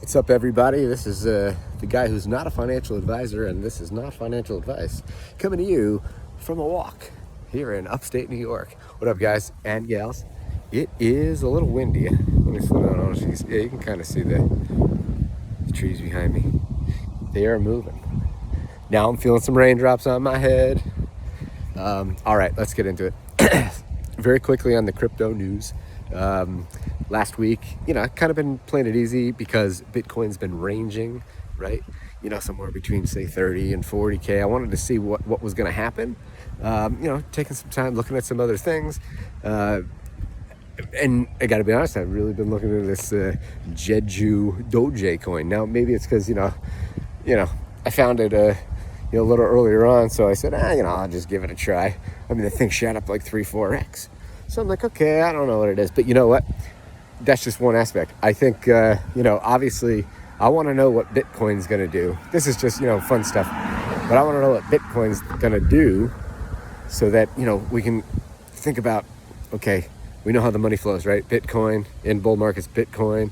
What's up, everybody? This is the guy who's not a financial advisor, and this is not financial advice, coming to you from a walk here in upstate New York. What up, guys and gals? It is a little windy. Let me slow down on these. Yeah, you can kind of see the trees behind me. They are moving. Now I'm feeling some raindrops on my head. All right, let's get into it. Very quickly on the crypto news. Last week, I've kind of been playing it easy because Bitcoin's been ranging, right? Somewhere between, say, 30 and 40K. I wanted to see what was going to happen. Taking some time, looking at some other things. And I got to be honest, I've really been looking at this Jeju Doge coin. Now, maybe it's because, I found it a little earlier on. So I said, I'll just give it a try. I mean, the thing shot up like 3-4x. So I'm like, okay, I don't know what it is. But you know what? That's just one aspect. I think, obviously, I want to know what Bitcoin's going to do. This is just, fun stuff. But I want to know what Bitcoin's going to do so that, we can think about, okay, we know how the money flows, right? Bitcoin, in bull markets, Bitcoin.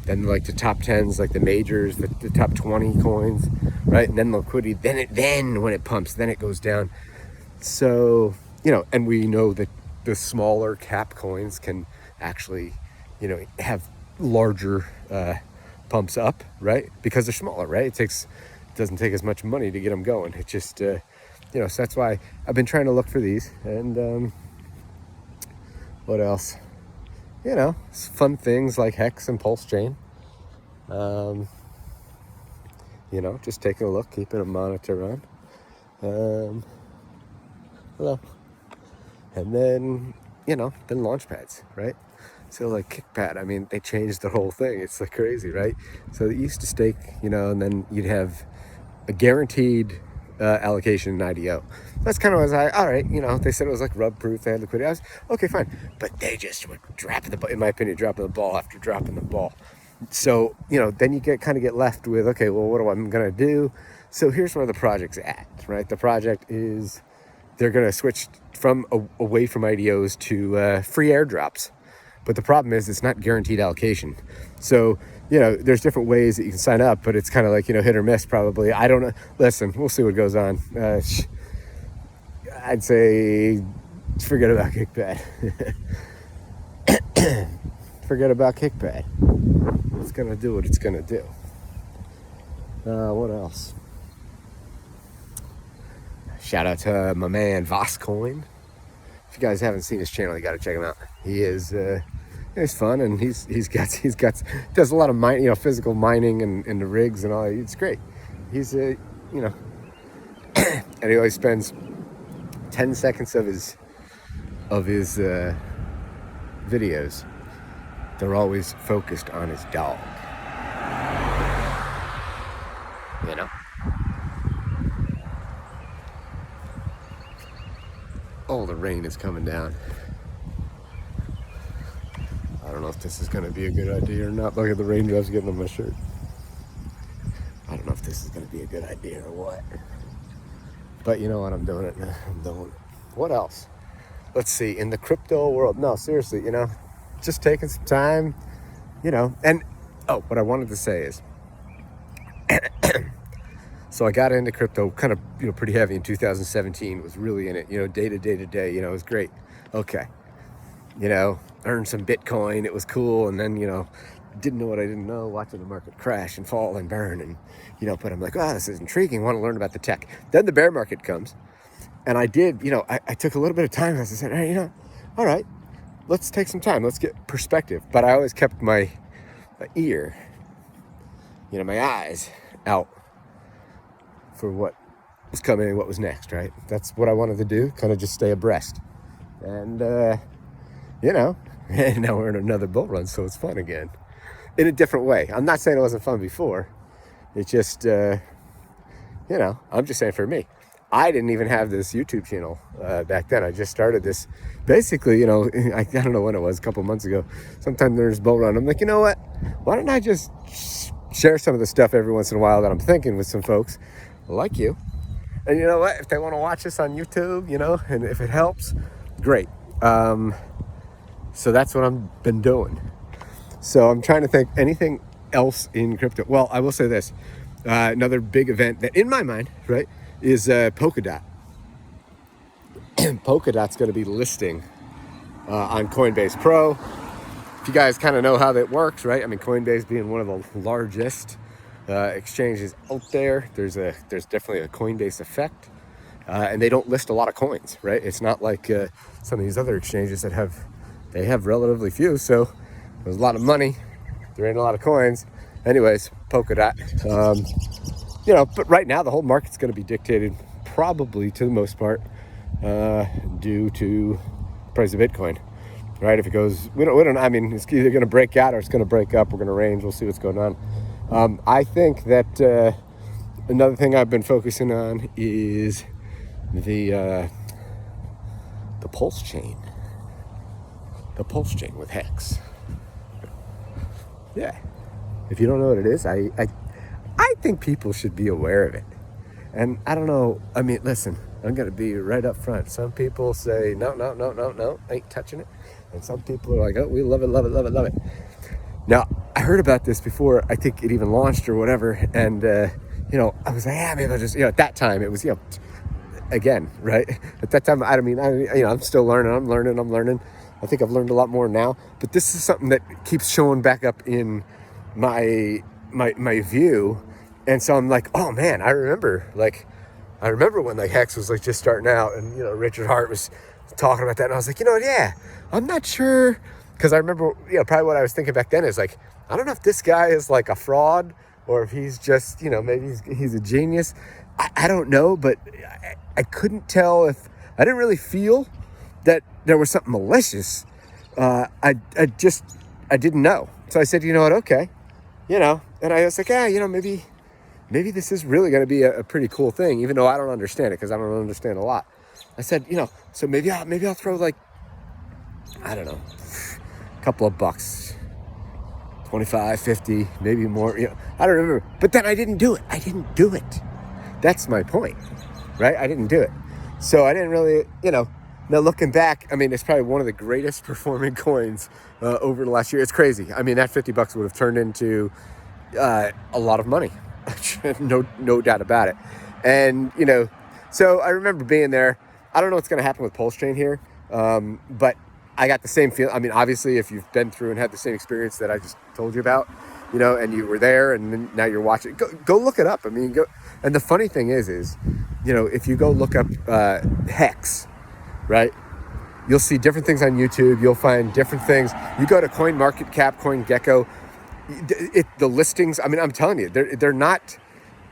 Then like the top 10s, like the majors, the top 20 coins, right? And then liquidity. Then when it pumps, then it goes down. So, and we know that the smaller cap coins can actually, have larger pumps up, right? Because they're smaller, right? It doesn't take as much money to get them going. It just, so that's why I've been trying to look for these. And what else? Fun things like Hex and Pulse Chain. Just taking a look, keeping a monitor on. Hello. And then, then launchpads, right? So like Kickpad, I mean, they changed the whole thing. It's like crazy, right? So they used to stake, and then you'd have a guaranteed allocation in IDO. That's kind of what I was like, all right, they said it was like rub proof, they had liquidity. I was, okay, fine. But they just were in my opinion, dropping the ball after dropping the ball. So, then you get left with, okay, well, what am I going to do? So here's where the project's at, right? The project is, they're going to switch away from IDOs to free airdrops. But the problem is it's not guaranteed allocation. So, there's different ways that you can sign up, but it's kind of like, hit or miss probably. I don't know. Listen, we'll see what goes on. I'd say forget about Kickpad. Forget about Kickpad. It's going to do what it's going to do. What else? Shout out to my man Voscoin. If you guys haven't seen his channel, you got to check him out. He is he's fun, and he's does a lot of mining, physical mining and the rigs and all. It's great. He's and he always spends 10 seconds of his videos. They're always focused on his dog. Oh, the rain is coming down. I don't know if this is going to be a good idea or not. Look at the raindrops getting on my shirt. I don't know if this is going to be a good idea or what. But you know what? I'm doing it. I'm doing it. What else? Let's see. In the crypto world. No, seriously, just taking some time, And, what I wanted to say is, so I got into crypto kind of, pretty heavy in 2017, was really in it, day to day, it was great. Okay. Earned some Bitcoin. It was cool. And then, didn't know what I didn't know, watching the market crash and fall and burn. And, but I'm like, this is intriguing. Want to learn about the tech. Then the bear market comes. And I did, I took a little bit of time. I said, hey, all right, let's take some time. Let's get perspective. But I always kept my ear, my eyes out for what was coming and what was next, right? That's what I wanted to do, kind of just stay abreast. And, and now we're in another bull run, so it's fun again. In a different way. I'm not saying it wasn't fun before. It's just, I'm just saying for me. I didn't even have this YouTube channel back then. I just started this basically, I don't know when it was, a couple months ago. Sometime there's bull run. I'm like, you know what? Why don't I just share some of the stuff every once in a while that I'm thinking with some folks like you. And you know what? If they want to watch this on YouTube, and if it helps, great. So that's what I've been doing. So I'm trying to think anything else in crypto. Well, I will say this. Another big event that in my mind, right, is Polkadot. Polkadot's going to be listing on Coinbase Pro. If you guys kind of know how that works, right? I mean, Coinbase being one of the largest exchanges out there, there's definitely a Coinbase effect. And they don't list a lot of coins, right? It's not like some of these other exchanges that have relatively few. So there's a lot of money. There ain't a lot of coins. Anyways, Polkadot. But right now the whole market's going to be dictated probably to the most part due to the price of Bitcoin, right? If it goes, we don't. I mean, it's either going to break out or it's going to break up. We're going to range. We'll see what's going on. I think that another thing I've been focusing on is the pulse chain. The pulse chain with Hex. Yeah. If you don't know what it is, I think people should be aware of it. And I don't know, I mean, listen, I'm going to be right up front. Some people say, no, ain't touching it. And some people are like, oh, we love it. Now, I heard about this before, I think it even launched or whatever. And, I was like, yeah, maybe I'll just, at that time it was, again, right? At that time, I'm still learning. I'm learning. I think I've learned a lot more now. But this is something that keeps showing back up in my view. And so I'm like, oh man, I remember when like Hex was like just starting out, and Richard Hart was talking about that, and I was like, yeah, I'm not sure, because I remember, probably what I was thinking back then is like, I don't know if this guy is like a fraud or if he's just, maybe he's a genius. I don't know, but I couldn't tell if I didn't really feel that there was something malicious. I didn't know. So I said, you know what? Okay. And I was like, maybe this is really going to be a pretty cool thing, even though I don't understand it, because I don't understand a lot. I said, so maybe I'll throw like, I don't know, a couple of bucks, 25, 50, maybe more, I don't remember. But then I didn't do it. That's my point, right? I didn't do it. So I didn't really, now looking back, I mean, it's probably one of the greatest performing coins over the last year. It's crazy. I mean, that 50 bucks would have turned into a lot of money. no doubt about it. And, so I remember being there. I don't know what's going to happen with Pulse Chain here, but I got the same feel. I mean, obviously, if you've been through and had the same experience that I just told you about, and you were there and then now you're watching, go look it up. I mean, go. And the funny thing is, if you go look up Hex, right, you'll see different things on YouTube. You'll find different things. You go to CoinMarketCap, CoinGecko, the listings, I mean, I'm telling you, they're not,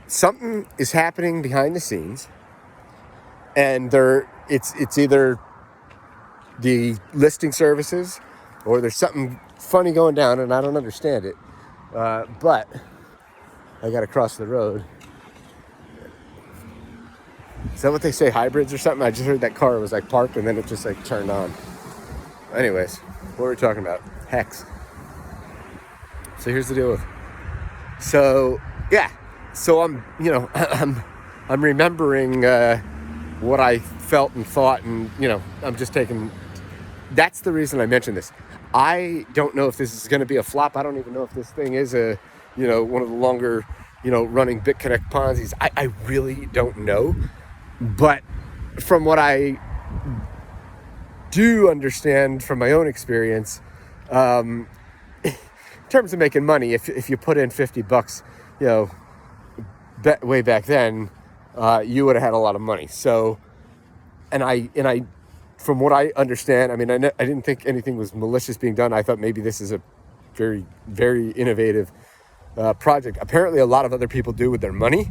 something is happening behind the scenes, and it's either the listing services or there's something funny going down, and I don't understand it. But I got to cross the road. Is that what they say, hybrids or something? I just heard that car was like parked and then it just like turned on. Anyways, what were we talking about? Hex. So here's the deal with. So yeah. So I'm remembering what I felt and thought, and I'm just taking. That's the reason I mentioned this. I don't know if this is going to be a flop. I don't even know if this thing is a one of the longer running BitConnect Ponzi's. I really don't know. But from what I do understand from my own experience, in terms of making money, if you put in 50 bucks, way back then, you would have had a lot of money. So, and I, from what I understand, I mean, I didn't think anything was malicious being done. I thought maybe this is a very, very innovative project. Apparently, a lot of other people do with their money.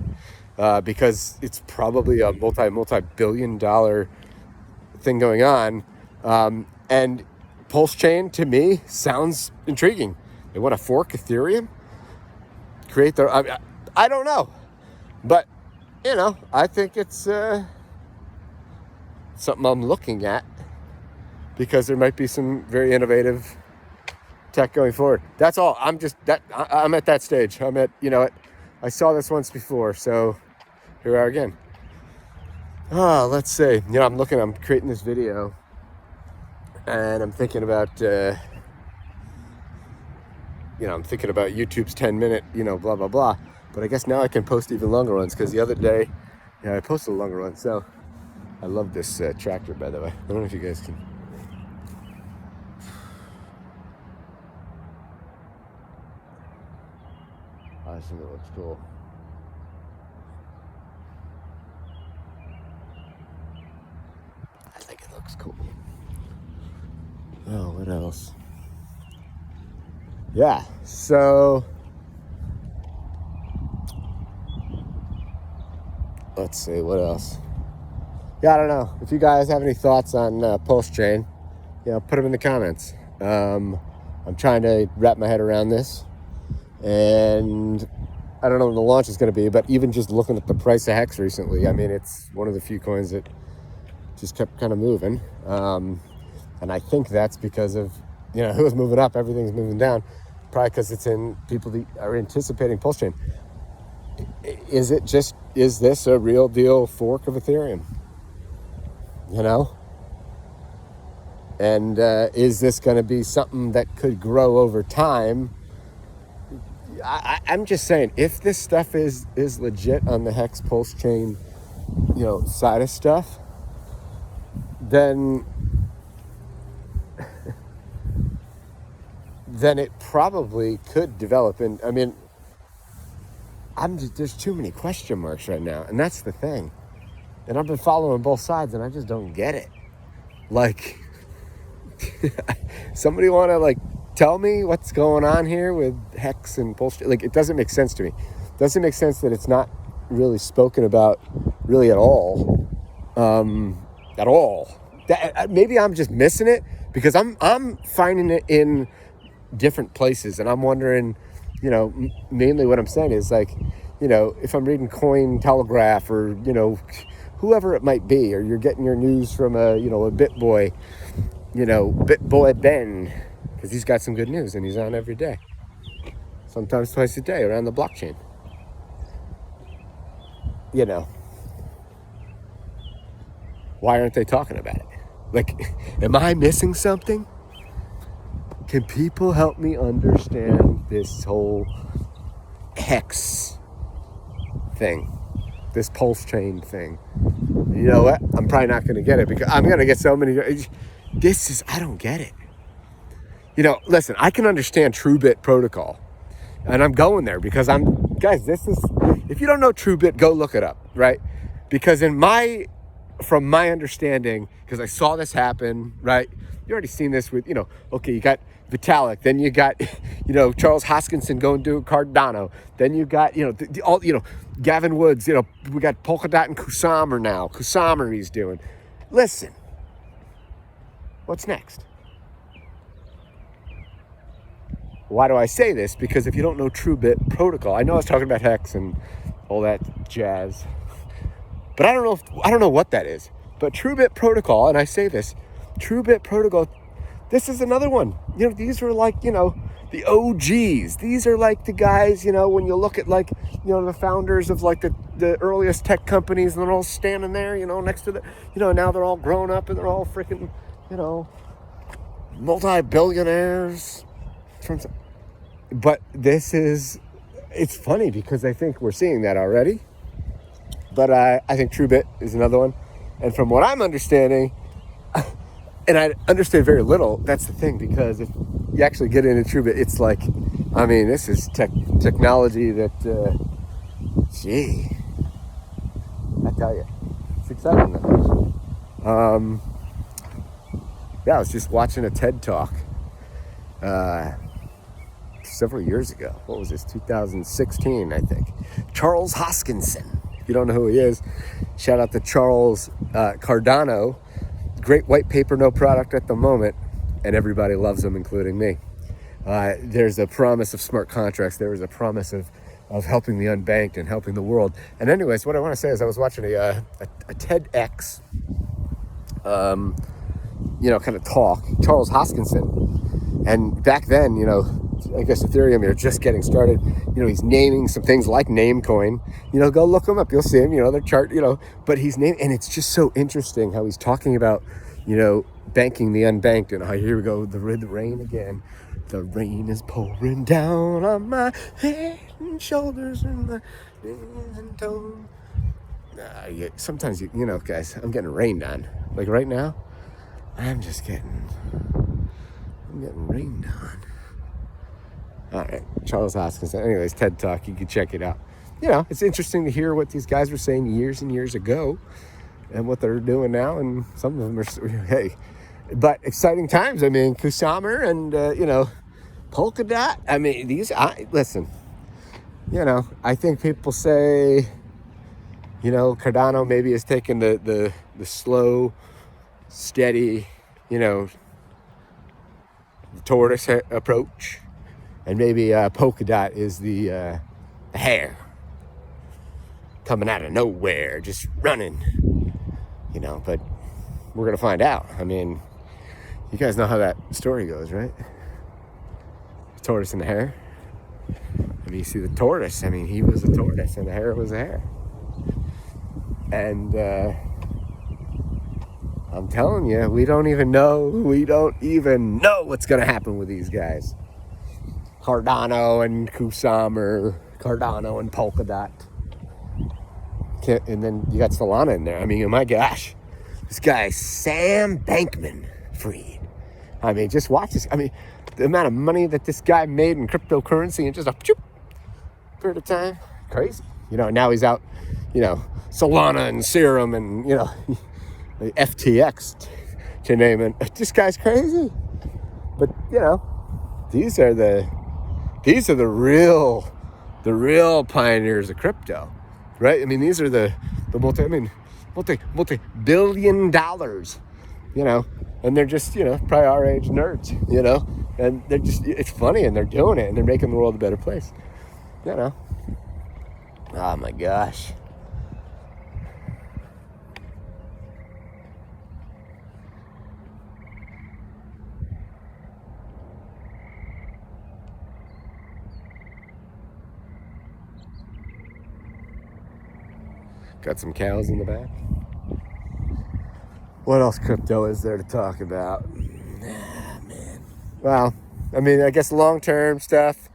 Because it's probably a multi-billion-dollar thing going on. And Pulse Chain, to me, sounds intriguing. They want to fork Ethereum? Create their... I don't know. But, I think it's something I'm looking at, because there might be some very innovative tech going forward. That's all. I'm at that stage. I'm at, I saw this once before, so... Here we are again. Let's see. I'm creating this video, and I'm thinking about I'm thinking about YouTube's 10-minute, blah, blah, blah. But I guess now I can post even longer ones, because the other day, I posted a longer one. So I love this tractor, by the way. I don't know if you guys can. I think it looks cool. I think it looks cool. Oh, what else? Yeah, so let's see, what else? Yeah, I don't know. If you guys have any thoughts on Pulse Chain, put them in the comments. I'm trying to wrap my head around this, and I don't know when the launch is going to be, but even just looking at the price of Hex recently, I mean, it's one of the few coins that just kept kind of moving. And I think that's because of, it was moving up, everything's moving down. Probably because it's in people that are anticipating Pulse Chain. Is this a real deal fork of Ethereum? And is this going to be something that could grow over time? I'm just saying, if this stuff is legit on the Hex Pulse Chain, side of stuff, then it probably could develop. And I mean, there's too many question marks right now, and that's the thing. And I've been following both sides, and I just don't get it. Like, somebody want to tell me what's going on here with Hex and Pulse? It doesn't make sense to me. It doesn't make sense that it's not really spoken about really at all. At all. Maybe I'm just missing it, because I'm finding it in different places, and I'm wondering, mainly what I'm saying is if I'm reading Coin Telegraph or whoever it might be, or you're getting your news from a Bitboy, Bitboy Ben, because he's got some good news and he's on every day, sometimes twice a day around the blockchain. Why aren't they talking about it? Am I missing something? Can people help me understand this whole Hex thing, this Pulse Chain thing? You know what? I'm probably not going to get it, because I'm going to get so many. I don't get it. Listen, I can understand TrueBit protocol, and I'm going there because if you don't know TrueBit, go look it up, right? Because from my understanding, because I saw this happen, right? You already seen this with, you got Vitalik, then you got, Charles Hoskinson going to Cardano, then you got, Gavin Woods, we got Polkadot and Kusamer he's doing. Listen, what's next? Why do I say this? Because if you don't know TrueBit protocol, I know I was talking about Hex and all that jazz, but I don't know what that is. But TrueBit protocol, and I say this, TrueBit protocol, this is another one. These are the OGs. These are the guys, when you look at the founders of the earliest tech companies, and they're all standing there, next to now they're all grown up and they're all freaking, multi-billionaires. But it's funny because I think we're seeing that already. But I think TrueBit is another one. And from what I'm understanding, and I understand very little, that's the thing, because if you actually get into TrueBit, it's this is technology that, I tell you, it's exciting. I was just watching a TED Talk several years ago. What was this, 2016, I think. Charles Hoskinson. If you don't know who he is, shout out to Charles Cardano. Great white paper, no product at the moment, and everybody loves him, including me. There's a promise of smart contracts. There is a promise of helping the unbanked and helping the world. And anyways, what I want to say is I was watching a TEDx, kind of talk, Charles Hoskinson. And back then, I guess Ethereum, they're just getting started. He's naming some things like Namecoin. Go look him up. You'll see him, their chart, but he's named, and it's just so interesting how he's talking about, banking the unbanked, and here we go, the rain again. The rain is pouring down on my head and shoulders and my knees and toes. Sometimes, you know, guys, I'm getting rained on. Like right now, I'm getting rained on. All right, Charles Hoskins. Anyways, TED Talk, you can check it out. You know, it's interesting to hear what these guys were saying years and years ago and what they're doing now. And some of them are, hey, but exciting times. I mean, Kusama and, you know, Polkadot. I mean, listen, you know, I think people say, you know, Cardano maybe is taking the slow, steady, you know, tortoise approach. And maybe Polkadot is the hare coming out of nowhere, just running, you know, but we're going to find out. I mean, you guys know how that story goes, right? The tortoise and the hare. I mean, you see the tortoise, I mean, he was a tortoise and the hare was a hare. And I'm telling you, we don't even know what's going to happen with these guys. Cardano and Kusama, Cardano and Polkadot. And then you got Solana in there. I mean, oh my gosh. This guy, Sam Bankman-Fried. I mean, just watch this. I mean, the amount of money that this guy made in cryptocurrency in just a period of time. Crazy. You know, now he's out, you know, Solana and Serum and, you know, FTX to name it. This guy's crazy. But, you know, these are the real pioneers of crypto, right? I mean, these are the multi-billion dollars, you know, and they're just, you know, probably our age nerds, you know, and they're just, it's funny, and they're doing it, and they're making the world a better place, you know. Oh my gosh. Got some cows in the back. What else crypto is there to talk about? Man. Well, I mean, I guess long-term stuff,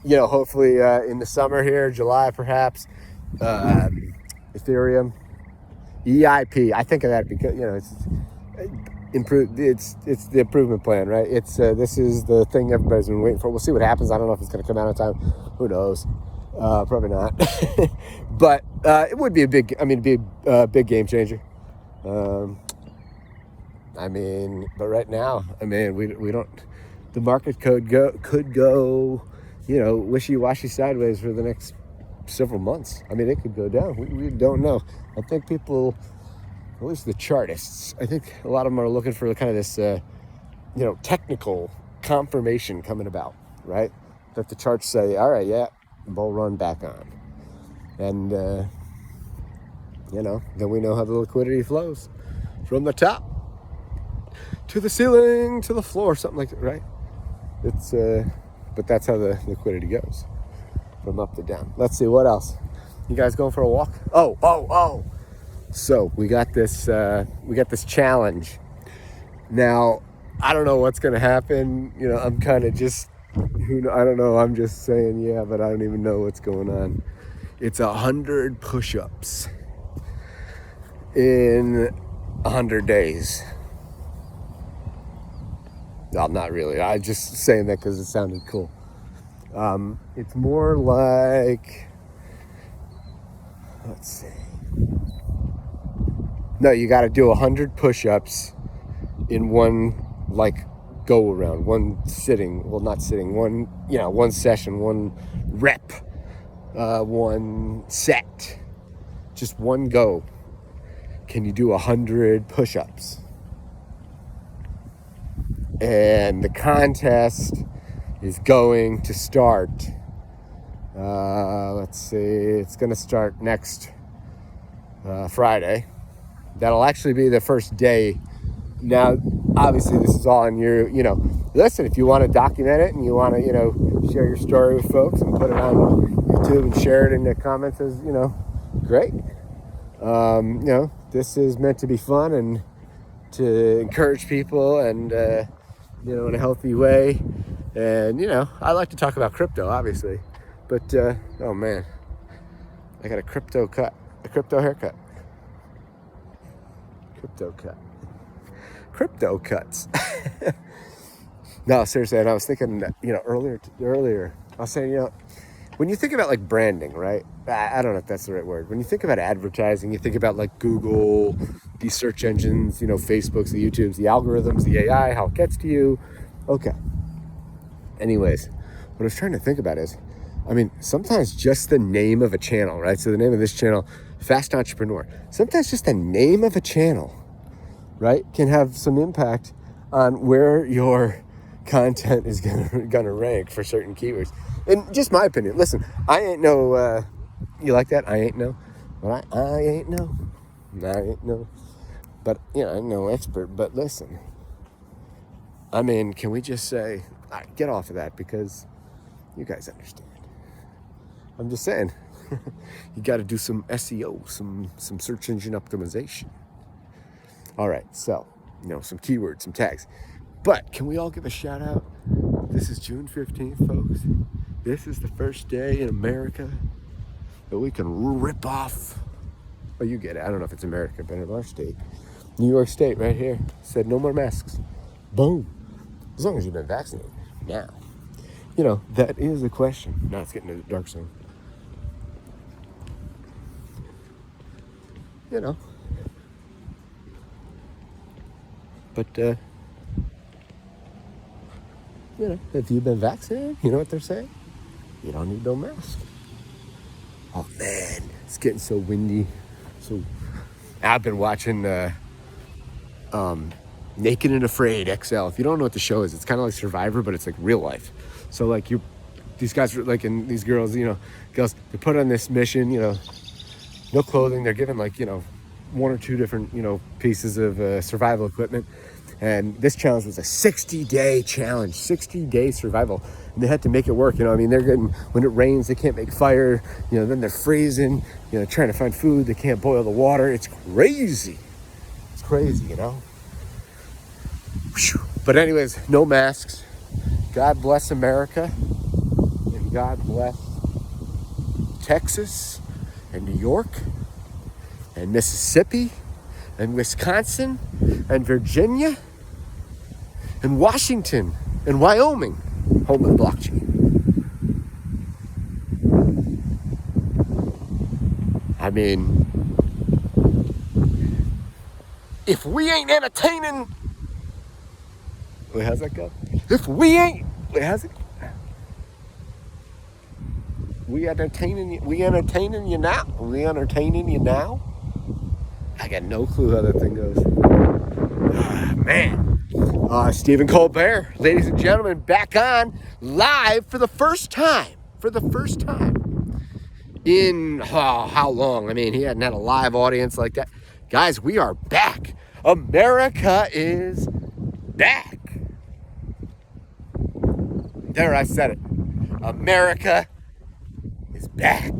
you know, hopefully in the summer here, July perhaps, Ethereum, EIP. I think of that because, you know, it's the improvement plan, right? It's this is the thing everybody's been waiting for. We'll see what happens. I don't know if it's going to come out in time. Who knows? Probably not. But it would be a big game changer. I mean, but right now, I mean, we don't. The market could go, you know, wishy-washy sideways for the next several months. I mean, it could go down. We don't know. I think people, at least the chartists, I think a lot of them are looking for kind of this, you know, technical confirmation coming about, right? That the charts say, all right, yeah, bull run back on. And, you know, then we know how the liquidity flows from the top to the ceiling, to the floor, something like that, right? It's, but that's how the liquidity goes, from up to down. Let's see, what else? You guys going for a walk? Oh. So we got this challenge. Now, I don't know what's going to happen. You know, I'm kind of just, I don't know. I'm just saying, yeah, but I don't even know what's going on. It's 100 push-ups in 100 days. No, not really. I'm just saying that because it sounded cool. It's more like, let's see. No, you got to do 100 push-ups in one, like, go around, one sitting. Well, not sitting. One, you know, one session, one rep, one set, just one go. Can you do 100 push-ups? And the contest is going to start. Let's see. It's going to start next Friday. That'll actually be the first day. Now, obviously, this is all on your, you know, listen, if you want to document it and you want to, you know, share your story with folks and put it on YouTube and share it in the comments, as, you know, great. You know, this is meant to be fun and to encourage people and, you know, in a healthy way. And, I like to talk about crypto, obviously. But, oh man, I got a crypto haircut. Crypto cuts. No, seriously, and I was thinking, earlier, I was saying, when you think about like branding, right? I don't know if that's the right word. When you think about advertising, you think about like Google, these search engines, Facebooks, the YouTubes, the algorithms, the AI, how it gets to you. Okay. Anyways, what I was trying to think about is, sometimes just the name of a channel, right? So the name of this channel, Fast Entrepreneur. Sometimes just the name of a channel, right, can have some impact on where your content is gonna rank for certain keywords. And just my opinion. Listen, I ain't no. You like that? I ain't no. But I ain't no. I ain't no. But I'm no expert. But listen, can we just say, all right, get off of that, because you guys understand. I'm just saying, you got to do some SEO, some search engine optimization. All right, so some keywords, some tags. But can we all give a shout out? This is June 15th, folks. This is the first day in America that we can rip off. Oh, you get it. I don't know if it's America, but in our state, New York State, right here, said no more masks. Boom. As long as you've been vaccinated. Now, that is the question. Now it's getting to the dark zone. But, if you've been vaccinated, you know what they're saying? You don't need no mask. Oh, man, it's getting so windy. So I've been watching Naked and Afraid XL. If you don't know what the show is, it's kind of like Survivor, but it's like real life. So like these guys are like, and these girls, girls, they put on this mission, no clothing. They're given like, one or two different, pieces of survival equipment. And this challenge was a 60-day challenge, 60-day survival. And they had to make it work. They're getting, when it rains, they can't make fire. Then they're freezing, trying to find food. They can't boil the water. It's crazy. It's crazy, But anyways, no masks. God bless America. And God bless Texas and New York and Mississippi and Wisconsin and Virginia and Washington and Wyoming, home of the blockchain. If we ain't entertaining, wait, how's that go? If we ain't, wait, how's it? We entertaining you now. We entertaining you now. I got no clue how that thing goes. Man. Stephen Colbert, ladies and gentlemen, back on live for the first time. In, how long? He hadn't had a live audience like that. Guys, we are back. America is back. There, I said it. America is back.